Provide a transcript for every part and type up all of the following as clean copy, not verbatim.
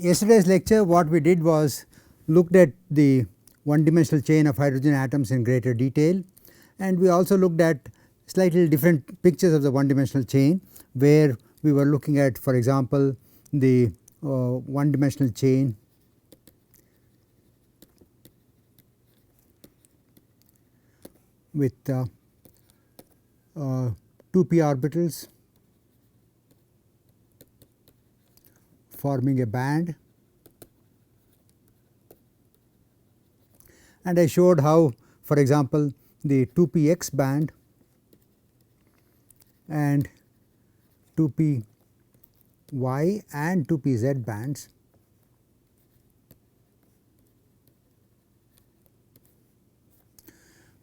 yesterday's lecture what we did was looked at the one dimensional chain of hydrogen atoms in greater detail, and we also looked at slightly different pictures of the one dimensional chain, where we were looking at, for example, the one dimensional chain with 2p orbitals forming a band, and I showed how, for example, the 2px band and 2py and 2pz bands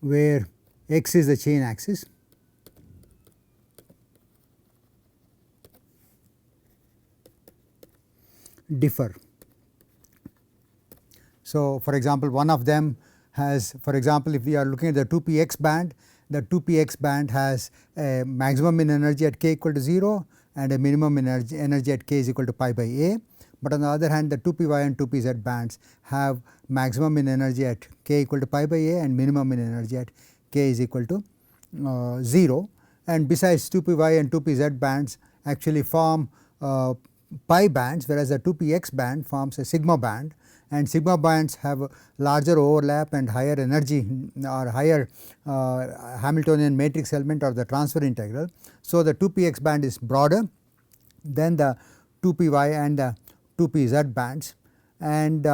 where x is the chain axis differ. So, for example, one of them has, for example, if we are looking at the 2px band, the 2px band has a maximum in energy at k equal to 0 and a minimum energy at k is equal to pi by a. But on the other hand, the 2py and 2pz bands have maximum in energy at k equal to pi by a and minimum in energy at k is equal to 0. And besides, 2py and 2pz bands actually form pi bands, whereas the 2px band forms a sigma band, and sigma bands have a larger overlap and higher energy or higher Hamiltonian matrix element or the transfer integral. So, the 2px band is broader than the 2py and the 2pz bands, and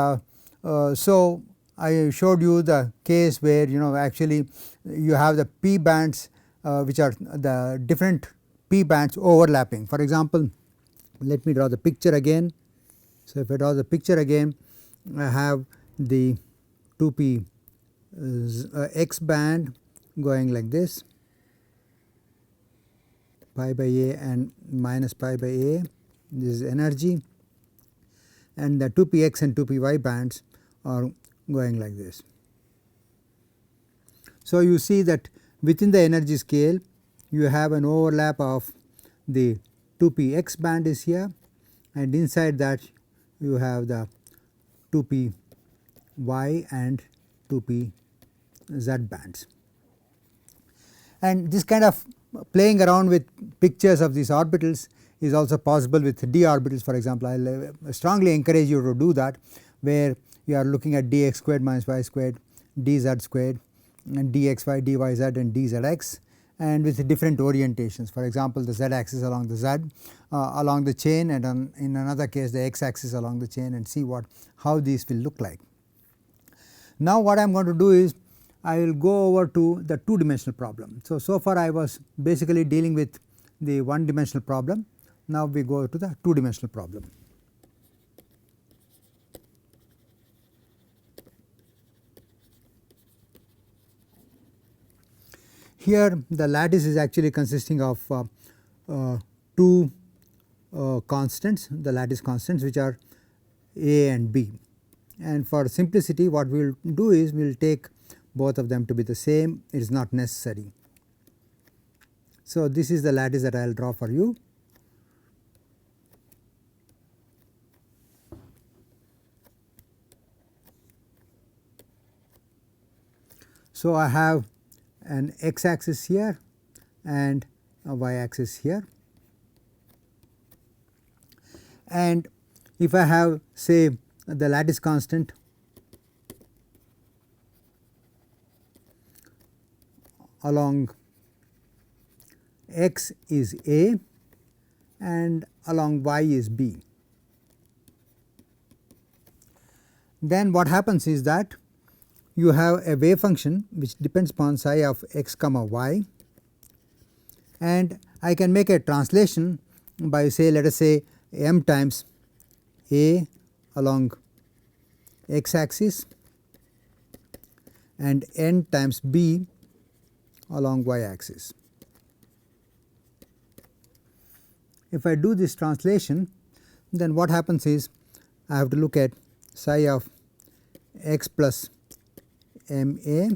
so I showed you the case where actually you have the p bands which are the different p bands overlapping. For example, let me draw the picture again. So, if I draw the picture again, I have the 2p x band going like this, pi by a and minus pi by a, this is energy, and the 2px and 2py bands are going like this. So, you see that within the energy scale you have an overlap of the 2px band is here, and inside that you have the 2py and 2pz bands. And this kind of playing around with pictures of these orbitals is also possible with d orbitals. For example, I will strongly encourage you to do that, where you are looking at dx squared minus y squared, dz squared, and dxy, dyz and dzx, and with different orientations. For example, the z axis along the z along the chain, and in another case the x axis along the chain, and see how these will look like. Now, what I am going to do is I will go over to the two dimensional problem. So far I was basically dealing with the one dimensional problem. Now, we go to the two dimensional problem. Here the lattice is actually consisting of two constants, the lattice constants, which are a and b, and for simplicity what we will do is we will take both of them to be the same. It is not necessary. So, this is the lattice that I will draw for you. So, I have an x axis here and a y axis here, and if I have, say, the lattice constant along x is a and along y is b, then what happens is that you have a wave function which depends upon psi of x comma y, and I can make a translation by, say, let us say m times a along x axis and n times b along y axis. If I do this translation, then what happens is I have to look at psi of x plus m a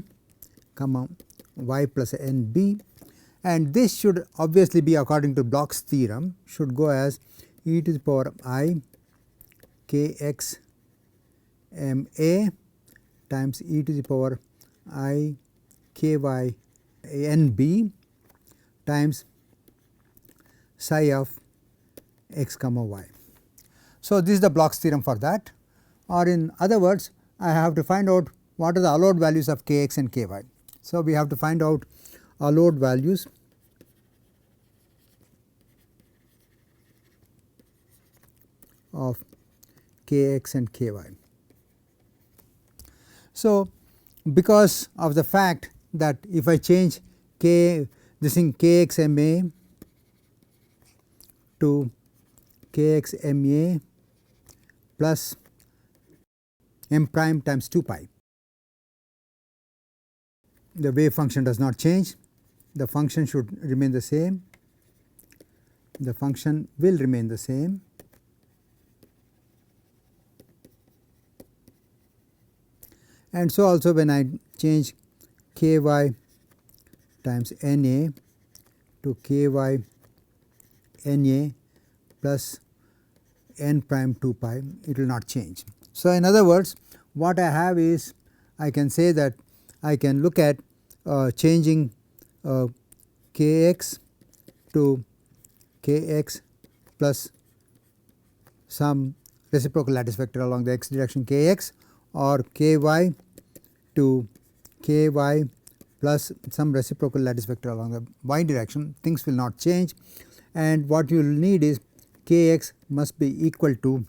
comma y plus n b, and this should obviously be, according to Bloch's theorem, should go as e to the power I kx ma times e to the power I ky nb times psi of x comma y. So, this is the Bloch's theorem for that, or in other words I have to find out what are the allowed values of kx and ky. So, we have to find out allowed values of kx and ky. So, because of the fact that if I change this thing kx ma to kx ma plus m prime times 2 pi, the wave function does not change, the function should remain the same, the function will remain the same, and so also when I change ky times na to ky na plus n prime 2 pi, it will not change. So, in other words what I have is I can say that I can look at changing kx to kx plus some reciprocal lattice vector along the x direction kx, or ky to ky plus some reciprocal lattice vector along the y direction. Things will not change, and what you will need is kx must be equal to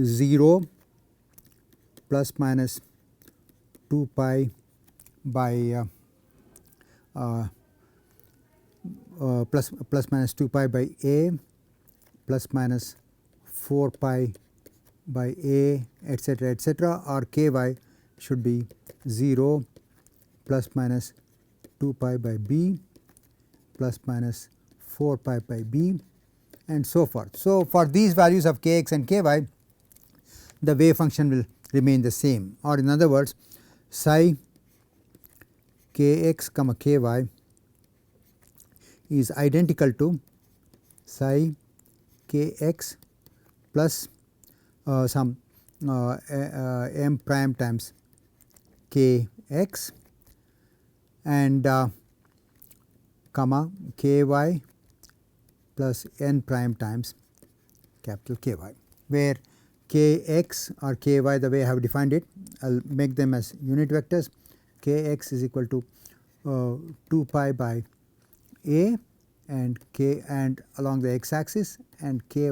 0 plus minus 2 pi by plus minus 2 pi by a plus minus 4 pi by a etc., or ky should be 0 plus minus 2 pi by b plus minus 4 pi by b and so forth. So, for these values of kx and ky, the wave function will remain the same, or in other words psi kx comma ky is identical to psi kx plus some m prime times kx and comma ky plus n prime times capital Ky, where kx or ky, the way I have defined it, I will make them as unit vectors. Kx is equal to 2 pi by a and along the x axis, and ky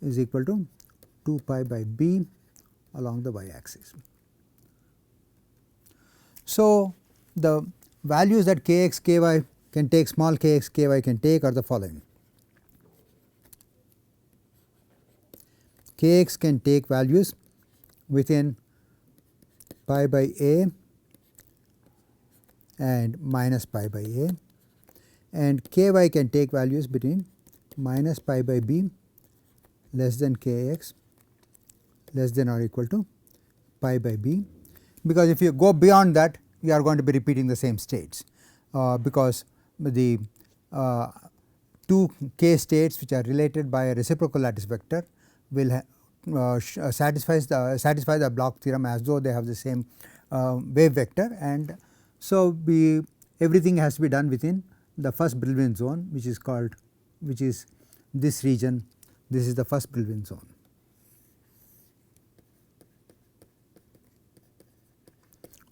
is equal to 2 pi by b along the y axis. So, the values that kx ky can take, small kx ky can take, are the following. Kx can take values within pi by a and minus pi by a, and ky can take values between minus pi by b less than kx less than or equal to pi by b, because if you go beyond that you are going to be repeating the same states, because the two k states which are related by a reciprocal lattice vector will satisfy the Bloch theorem as though they have the same wave vector, and so everything has to be done within the first Brillouin zone, which is this region. This is the first Brillouin zone.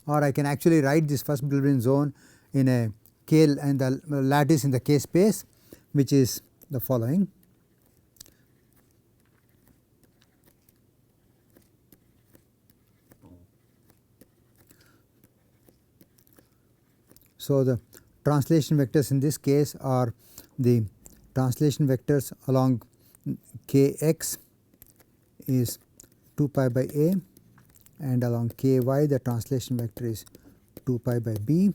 Or I can actually write this first Brillouin zone in a k and the lattice in the k space, which is the following. So, the translation vectors in this case are the translation vectors along kx is 2 pi by a, and along ky the translation vector is 2 pi by b,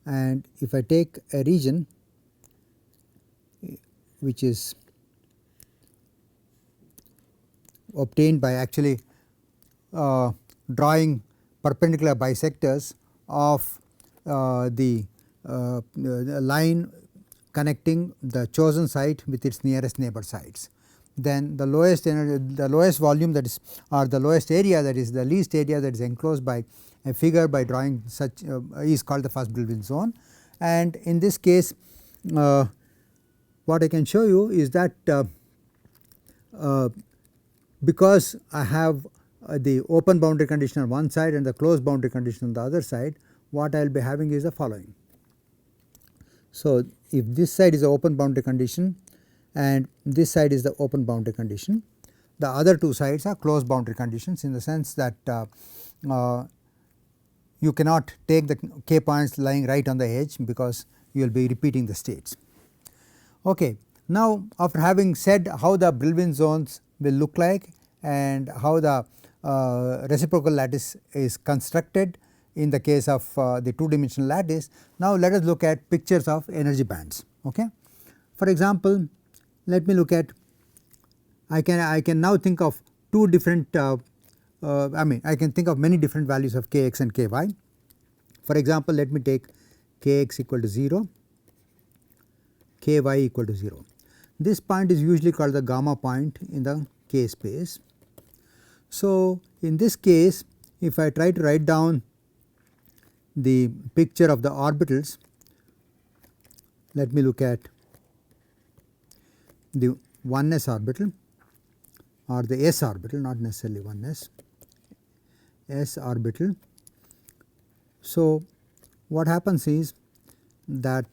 and if I take a region which is obtained by actually drawing perpendicular bisectors of the line connecting the chosen site with its nearest neighbor sites. then the lowest energy, the lowest volume, that is, or the lowest area, that is the least area that is enclosed by a figure by drawing such is called the first Brillouin zone. And in this case what I can show you is that because I have the open boundary condition on one side and the closed boundary condition on the other side, what I will be having is the following. So, if this side is the open boundary condition and this side is the open boundary condition, the other two sides are closed boundary conditions, in the sense that you cannot take the k points lying right on the edge, because you will be repeating the states. Okay. Now, after having said how the Brillouin zones will look like and how the reciprocal lattice is constructed in the case of the two dimensional lattice, now let us look at pictures of energy bands. Okay. For example, let me look at, I can now think of two different I can think of many different values of kx and ky. For example, let me take kx equal to 0, ky equal to 0. This point is usually called the gamma point in the k space. So, in this case, if I try to write down the picture of the orbitals, let me look at the 1s orbital or the s orbital, not necessarily 1s, s orbital. So, what happens is that,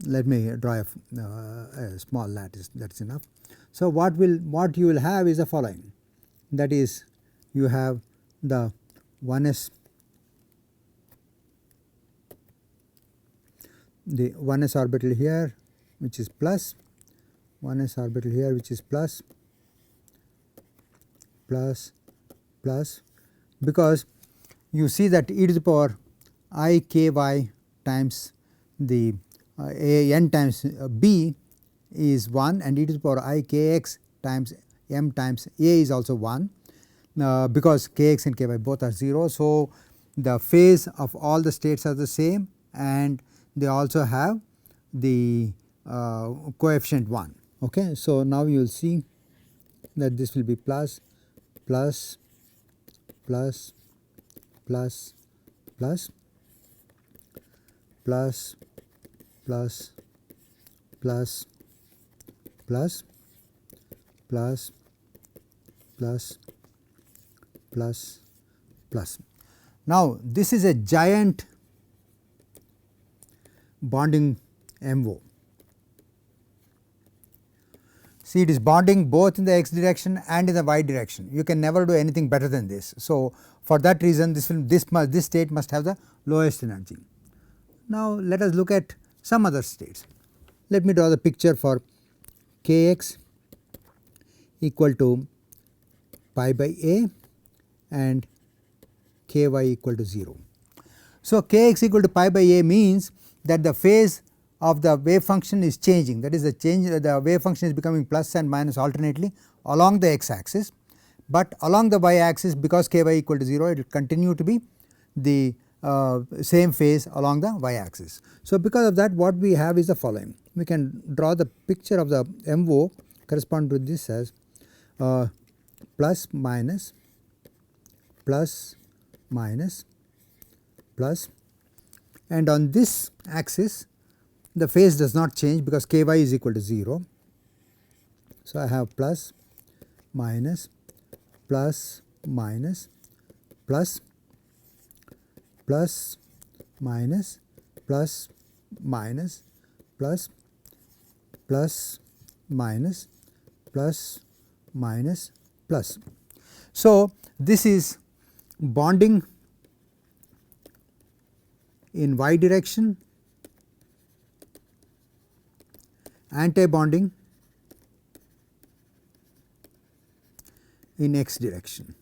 let me draw a small lattice, that is enough. So, what you will have is the following, that is, you have the 1s, the 1s orbital here which is plus, 1s orbital here which is plus, plus, plus, because you see that e to the power I k y times the a n times b is 1, and e to the power I k x times m times a is also 1, because k x and k y both are 0. So, the phase of all the states are the same, and they also have the coefficient 1. Okay. So, now you will see that this will be plus, plus, plus, plus, plus, plus, plus, plus, plus, plus, plus, plus, plus. Now, this is a giant bonding MO. See, it is bonding both in the x direction and in the y direction. You can never do anything better than this. So, for that reason this state must have the lowest energy. Now, let us look at some other states. Let me draw the picture for kx equal to pi by a and ky equal to 0. So, kx equal to pi by a means that the phase of the wave function is changing, that is, the wave function is becoming plus and minus alternately along the x axis, but along the y axis, because ky equal to 0, it will continue to be the same phase along the y axis. So, because of that, what we have is the following. We can draw the picture of the MO correspond to this as plus minus, plus minus, plus, and on this axis the phase does not change because ky is equal to 0. So, I have plus, minus, plus, minus, plus, plus, minus, plus, minus, plus, plus, minus, plus, minus, plus. So, this is bonding in y direction, anti-bonding in x direction.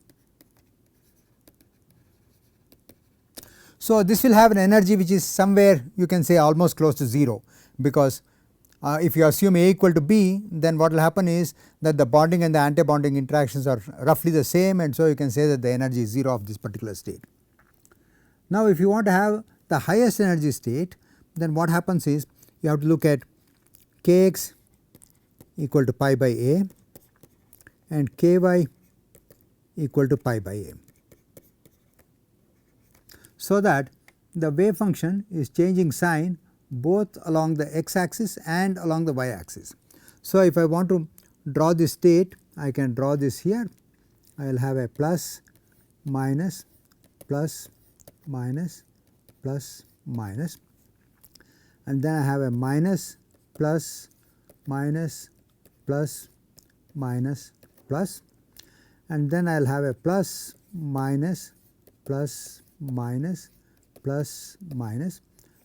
So, this will have an energy which is somewhere, you can say, almost close to 0, because if you assume A equal to B, then what will happen is that the bonding and the anti-bonding interactions are roughly the same, and so you can say that the energy is 0 of this particular state. Now, if you want to have the highest energy state, then what happens is you have to look at kx equal to pi by a and ky equal to pi by a. So that the wave function is changing sign both along the x axis and along the y axis. So, if I want to draw this state, I can draw this here. I will have a plus minus plus minus plus minus, and then I have a minus plus minus plus minus plus, and then I will have a plus minus plus minus plus minus,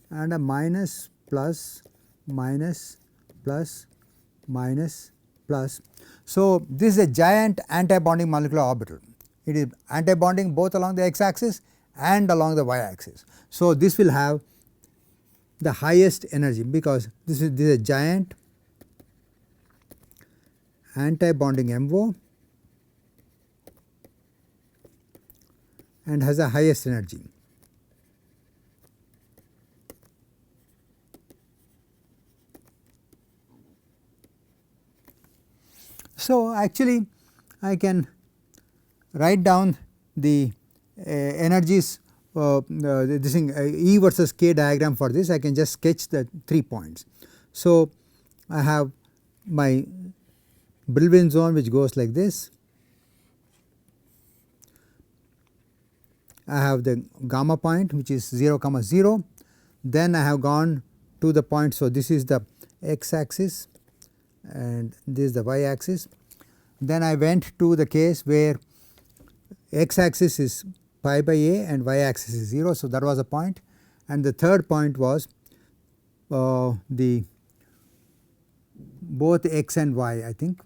and a minus plus minus plus minus plus. So, this is a giant anti-bonding molecular orbital. It is anti-bonding both along the x axis and along the y axis. So, this will have the highest energy because this is a giant anti-bonding MO and has the highest energy. So, actually I can write down the energies this thing E versus K diagram for this. I can just sketch the 3 points. So, I have my Brillouin zone which goes like this. I have the gamma point which is 0, 0. Then I have gone to the point. So, this is the x axis and this is the y axis. Then I went to the case where x axis is pi by a and y axis is 0. So, that was a point, and the third point was the both x and y, I think,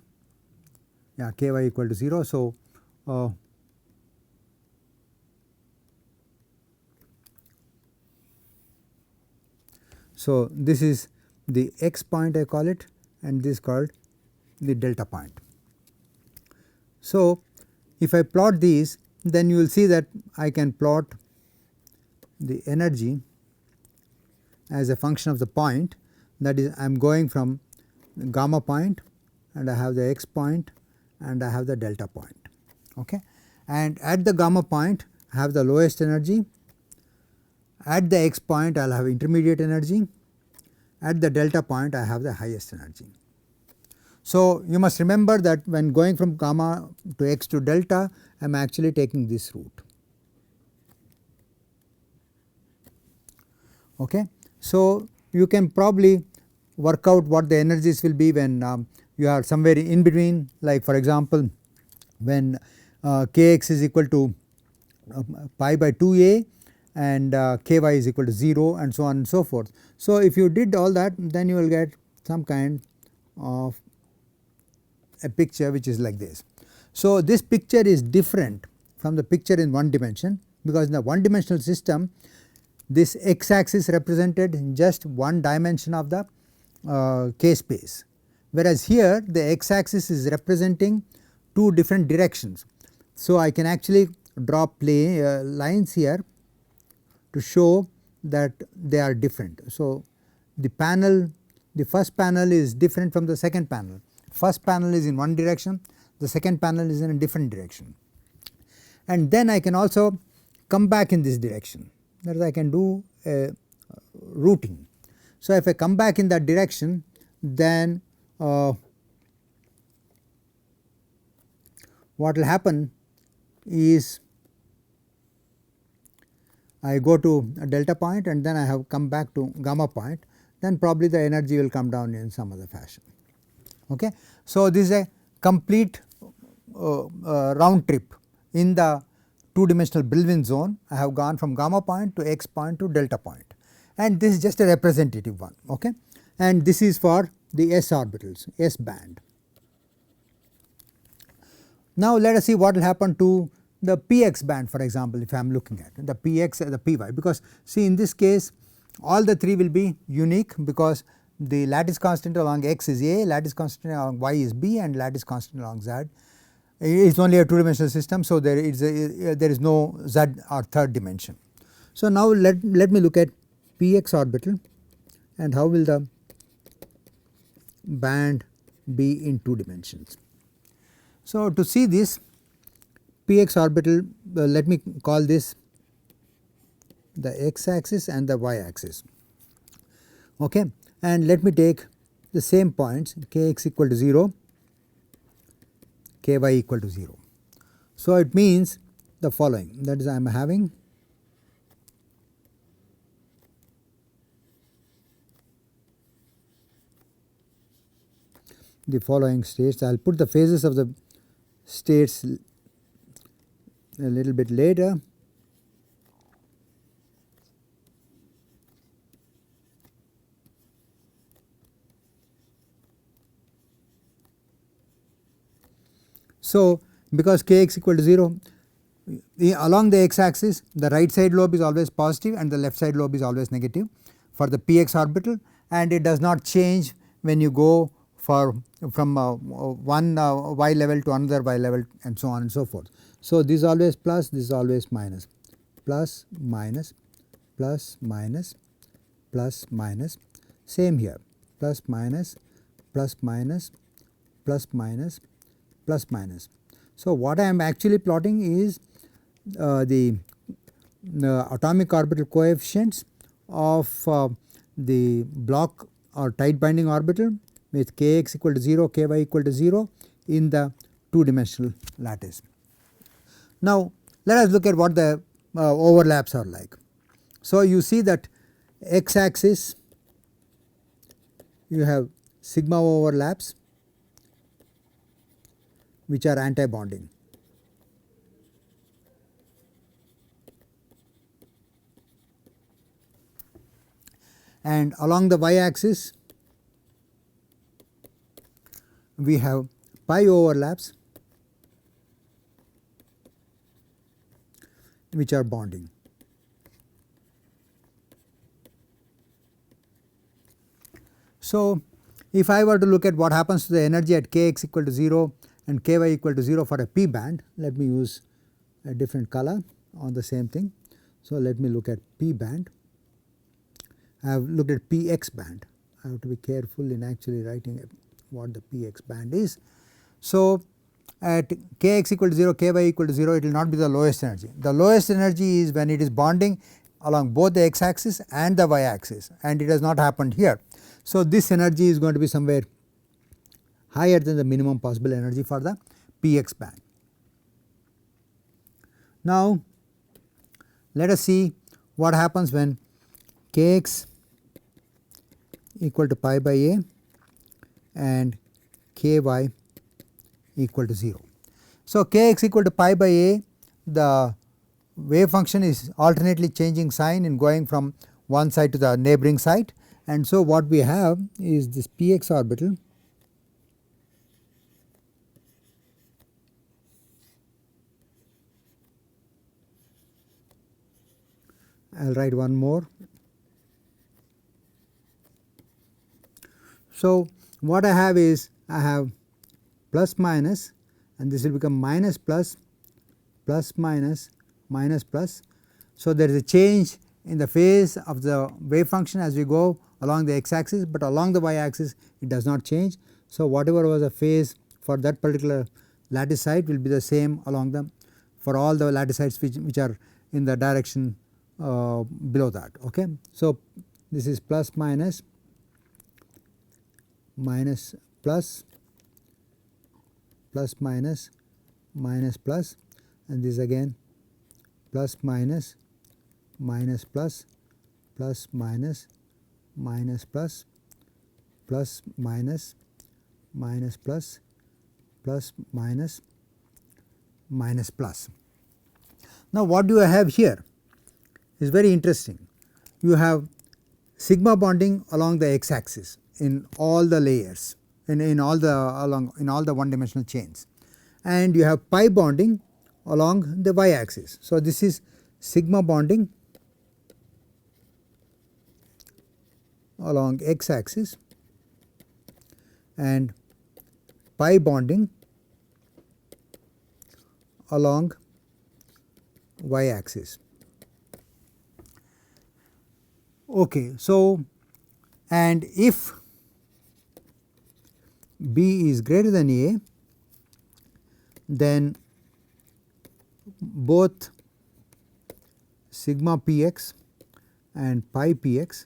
yeah, ky equal to 0. So, so this is the x point, I call it, and this is called the delta point. So, if I plot these, then you will see that I can plot the energy as a function of the point, that is I am going from gamma point and I have the x point and I have the delta point. Okay. And at the gamma point I have the lowest energy, at the x point I will have intermediate energy, at the delta point I have the highest energy. So, you must remember that when going from gamma to x to delta, I am actually taking this route. Okay. So, you can probably work out what the energies will be when you are somewhere in between, like for example, when kx is equal to pi by 2a and ky is equal to 0 and so on and so forth. So, if you did all that, then you will get some kind of a picture which is like this. So, this picture is different from the picture in one dimension, because in the one dimensional system this x axis represented in just one dimension of the k space, whereas here the x axis is representing two different directions. So, I can actually draw lines here to show that they are different. So, the first panel is different from the second panel. First panel is in one direction, the second panel is in a different direction, and then I can also come back in this direction, that is I can do routing. So, if I come back in that direction, then what will happen is I go to a delta point and then I have come back to gamma point, then probably the energy will come down in some other fashion. Okay. So, this is a complete round trip in the two dimensional Brillouin zone. I have gone from gamma point to x point to delta point, and this is just a representative one. Okay. And this is for the s orbitals, s band. Now, let us see what will happen to the px band, for example, if I am looking at the px and the py, because see in this case all the three will be unique, because the lattice constant along x is a, lattice constant along y is b, and lattice constant along z. It is only a two dimensional system. So, there is no z or third dimension. So, now let me look at px orbital and how will the band be in two dimensions. So, to see this px orbital, let me call this the x axis and the y axis, okay, and let me take the same points kx equal to 0, ky equal to 0. So, it means the following, that is I am having the following states. I will put the phases of the states a little bit later. So, because kx equal to 0, along the x axis the right side lobe is always positive and the left side lobe is always negative for the px orbital, and it does not change when you go from one y level to another y level and so on and so forth. So, this is always plus, this is always minus, plus minus, plus minus, plus minus, same here, plus minus, plus minus, plus minus, plus minus. So, what I am actually plotting is the atomic orbital coefficients of the block or tight binding orbital with kx equal to 0, ky equal to 0 in the 2-dimensional lattice. Now, let us look at what the overlaps are like. So, you see that x axis you have sigma overlaps which are anti-bonding. And along the y axis we have pi overlaps which are bonding. So, if I were to look at what happens to the energy at kx equal to 0 and ky equal to 0 for a p band, let me use a different color on the same thing. So, let me look at p band. I have looked at px band. I have to be careful in actually writing what the px band is. So, at kx equal to 0, ky equal to 0, it will not be the lowest energy. The lowest energy is when it is bonding along both the x axis and the y axis, and it has not happened here. So, this energy is going to be somewhere higher than the minimum possible energy for the px band. Now, let us see what happens when kx equal to pi by a and ky equal to 0. So, kx equal to pi by a, the wave function is alternately changing sign and going from one side to the neighboring side, and so what we have is this px orbital I will write one more. So, what I have is I have plus minus, and this will become minus plus, plus minus, minus plus. So, there is a change in the phase of the wave function as we go along the x axis, but along the y axis it does not change. So, whatever was the phase for that particular lattice site will be the same along the for all the lattice sites which are in the direction below that. Okay. So, this is plus minus, minus plus, plus minus, minus plus, and this again plus minus, minus plus, plus minus, minus plus, plus minus, minus plus, plus minus, minus plus. Now, what do I have here is very interesting. You have sigma bonding along the x axis in all the layers, in all the one dimensional chains, and you have pi bonding along the y axis. So, this is sigma bonding along x axis and pi bonding along y axis. Okay, so, and if B is greater than A, then both sigma px and pi px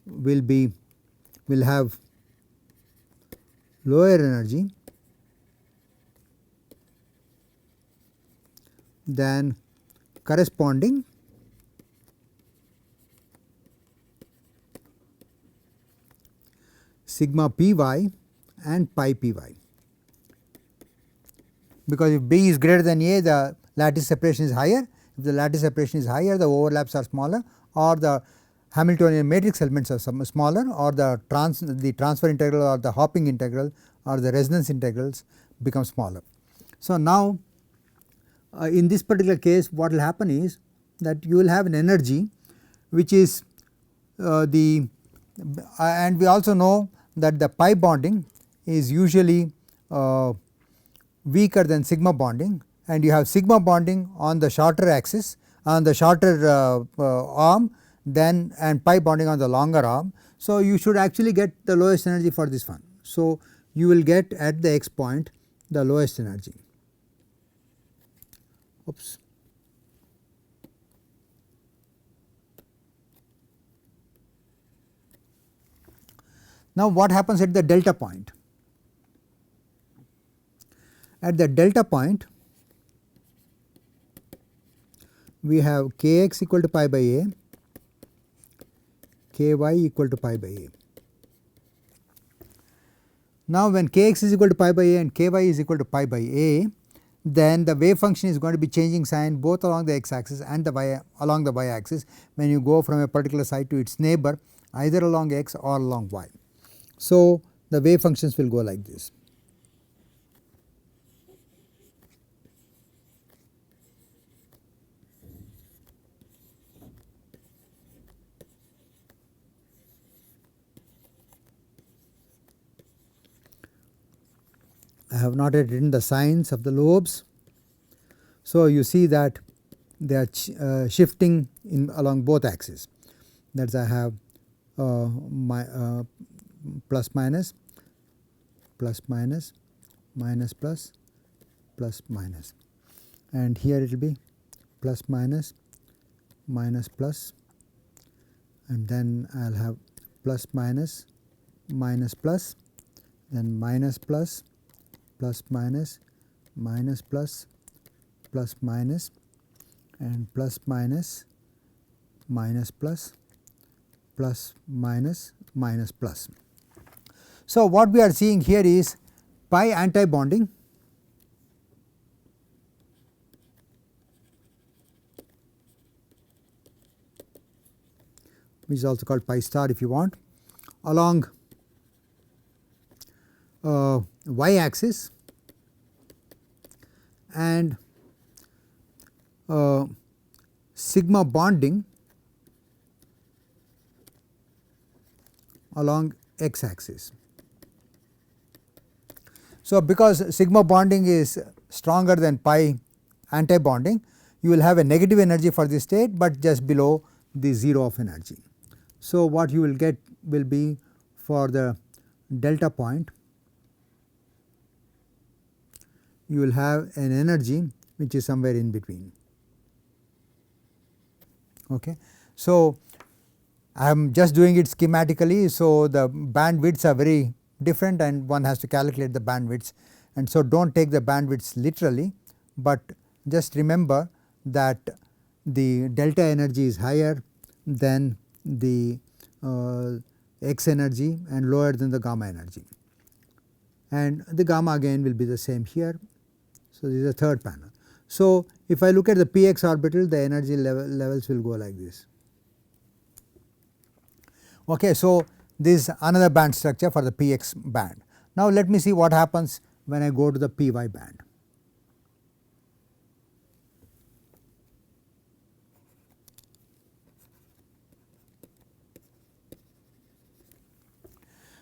will have lower energy than corresponding sigma py and pi py, because if B is greater than A, the lattice separation is higher. If the lattice separation is higher, the overlaps are smaller, or the Hamiltonian matrix elements are smaller, or the transfer integral or the hopping integral or the resonance integrals become smaller. So, now in this particular case what will happen is that you will have an energy which is and we also know that the pi bonding is usually weaker than sigma bonding, and you have sigma bonding on the shorter axis, on the shorter arm, then and pi bonding on the longer arm. So, you should actually get the lowest energy for this one. So, you will get at the x point the lowest energy. Oops. Now, what happens at the delta point? At the delta point, we have kx equal to pi by a, ky equal to pi by a. Now, when kx is equal to pi by a and ky is equal to pi by a, then the wave function is going to be changing sign both along the x axis and the along the y axis when you go from a particular site to its neighbor, either along x or along y. So, the wave functions will go like this. I have not yet written the signs of the lobes. So, you see that they are shifting in along both axes, that is I have plus minus, plus minus, minus plus, plus minus, and here it will be plus minus, minus plus, and then I will have plus minus, minus plus, then minus plus, plus minus, minus plus, plus minus, and plus minus, minus plus, plus minus, minus plus. So, what we are seeing here is pi anti-bonding, which is also called pi star if you want, along y axis, and sigma bonding along x axis. So, because sigma bonding is stronger than pi anti bonding, you will have a negative energy for this state, but just below the 0 of energy. So, what you will get will be for the delta point, you will have an energy which is somewhere in between. Okay. So, I am just doing it schematically. So, the bandwidths are very different and one has to calculate the bandwidths, and so do not take the bandwidths literally, but just remember that the delta energy is higher than the x energy and lower than the gamma energy, and the gamma again will be the same here. So, this is the third panel. So, if I look at the px orbital, the energy levels will go like this. Okay, so, this is another band structure for the px band. Now, let me see what happens when I go to the py band.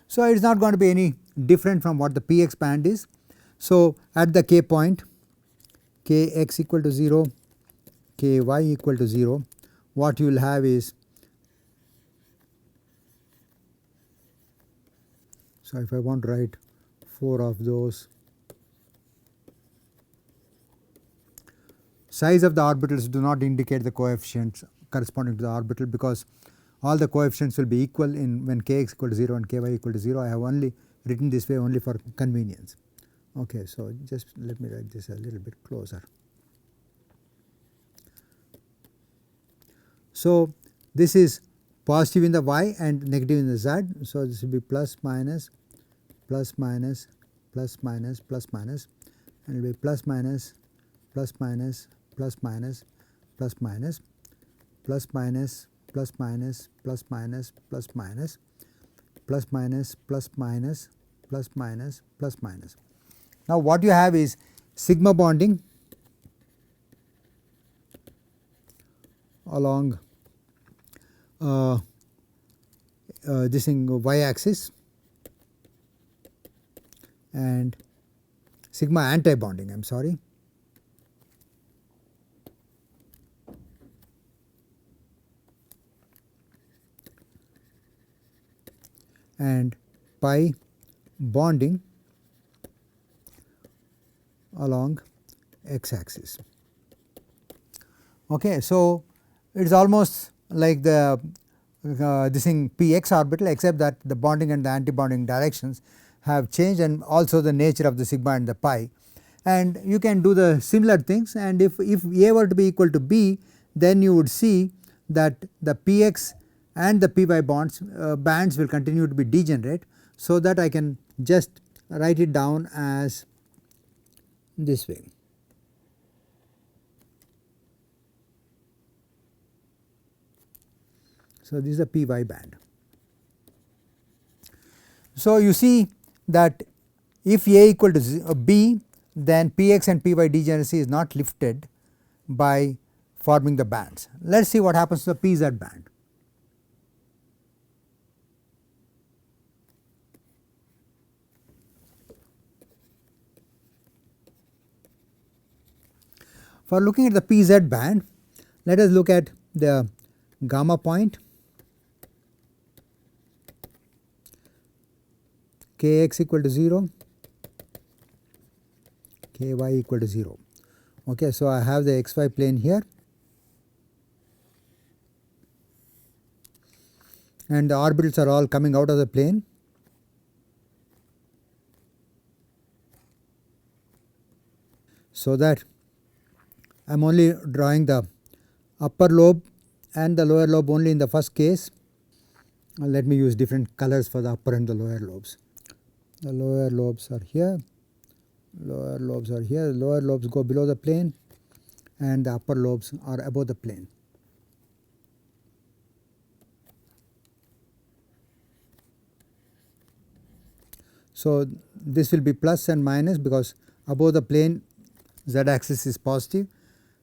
So, it is not going to be any different from what the px band is. So, at the k point, kx equal to 0, ky equal to 0, what you will have is, so if I want to write 4 of those, size of the orbitals do not indicate the coefficients corresponding to the orbital, because all the coefficients will be equal in when kx equal to 0 and ky equal to 0. I have only written this way only for convenience. Okay, so just let me write this a little bit closer. So this is positive in the y and negative in the z. So this will be plus minus, plus minus, plus minus, plus minus, and it will be plus minus, plus minus, plus minus, plus minus, plus minus, plus minus, plus minus, plus minus, plus minus, plus minus, plus minus, plus minus. Now what you have is sigma bonding along this thing y axis, and sigma anti bonding, I am sorry, and pi bonding along x axis. Okay, so it is almost like the this thing px orbital, except that the bonding and the anti bonding directions have changed, and also the nature of the sigma and the pi. And you can do the similar things, and if A were to be equal to B, then you would see that the px and the py bonds bands will continue to be degenerate, so that I can just write it down as this way. So this is a py band. So you see that if A equal to B, then px and py degeneracy is not lifted by forming the bands. Let us see what happens to the pz band. For looking at the pz band, let us look at the gamma point, kx equal to 0, ky equal to 0. Okay, so I have the xy plane here, and the orbitals are all coming out of the plane. So that I am only drawing the upper lobe and the lower lobe only in the first case. Let me use different colors for the upper and the lower lobes. The lower lobes are here, lower lobes are here, lower lobes go below the plane, and the upper lobes are above the plane. So this will be plus and minus, because above the plane z axis is positive,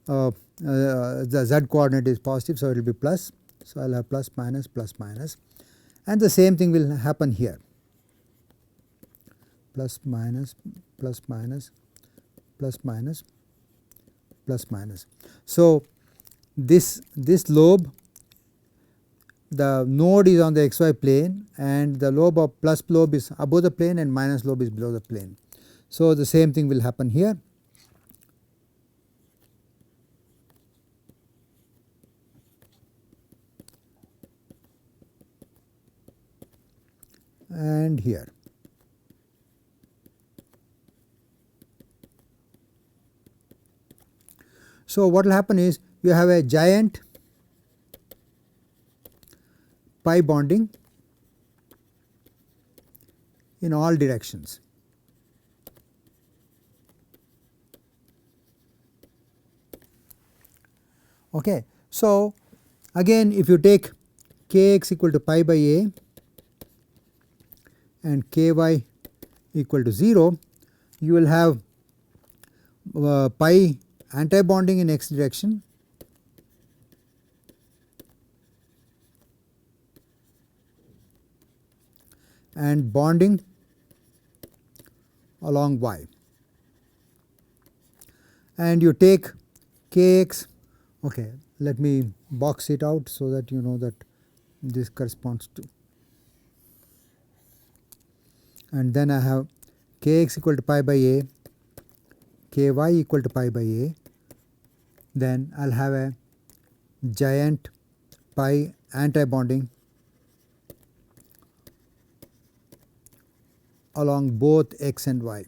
the z coordinate is positive, so it will be plus. So I will have plus minus plus minus, and the same thing will happen here, plus minus plus minus plus minus plus minus. So this lobe, the node is on the xy plane, and the lobe of plus lobe is above the plane and minus lobe is below the plane. So the same thing will happen here. And here. So what will happen is you have a giant pi bonding in all directions. Okay. So again, if you take kx equal to pi by a and ky equal to 0, you will have pi anti-bonding in x direction and bonding along y, and you take kx. Okay, let me box it out so that you know that this corresponds to, and then I have kx equal to pi by a, ky equal to pi by a, then I will have a giant pi antibonding along both x and y.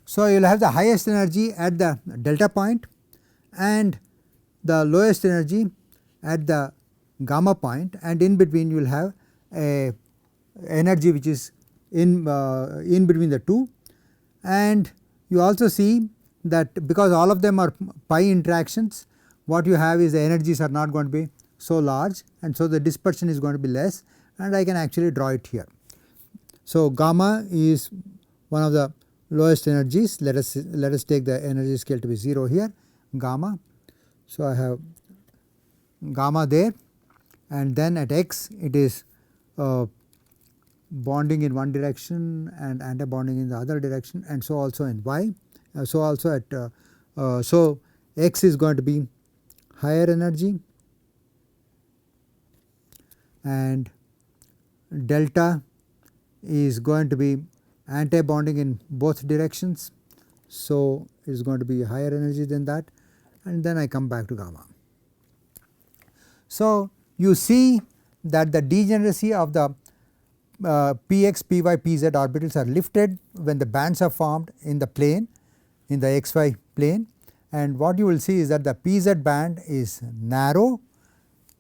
So, you will have the highest energy at the delta point and the lowest energy at the gamma point, and in between you will have a energy which is in between the two. And you also see that because all of them are pi interactions, what you have is the energies are not going to be so large, and so the dispersion is going to be less, and I can actually draw it here. So, gamma is one of the lowest energies. Let us take the energy scale to be 0 here, gamma. So, I have gamma there, and then at x it is bonding in one direction and antibonding in the other direction, and so also in y. So also at so x is going to be higher energy, and delta is going to be antibonding in both directions. So it is going to be higher energy than that, and then I come back to gamma. So you see that the degeneracy of the px, py, pz orbitals are lifted when the bands are formed in the plane, in the xy plane, and what you will see is that the pz band is narrow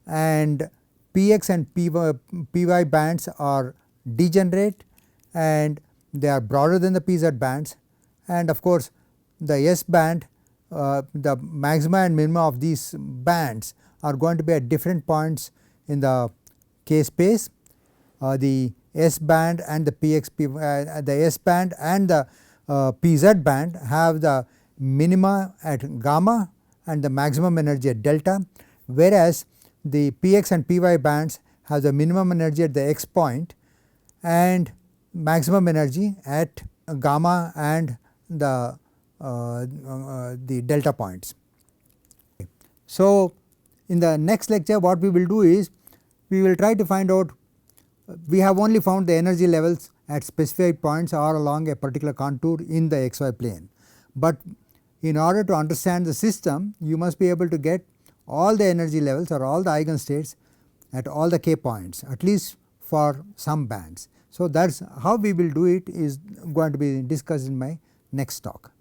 and px and py bands are degenerate and they are broader than the pz bands, and of course the s band, the maxima and minima of these bands are going to be at different points in the k space. The S band and the the S band and the PZ band have the minima at gamma and the maximum energy at delta, whereas the Px and Py bands have the minimum energy at the x point and maximum energy at gamma and the delta points. So in the next lecture what we will do is we will try to find out, we have only found the energy levels at specified points or along a particular contour in the xy plane, but in order to understand the system you must be able to get all the energy levels or all the eigenstates at all the k points, at least for some bands. So that is how we will do it, is going to be discussed in my next talk.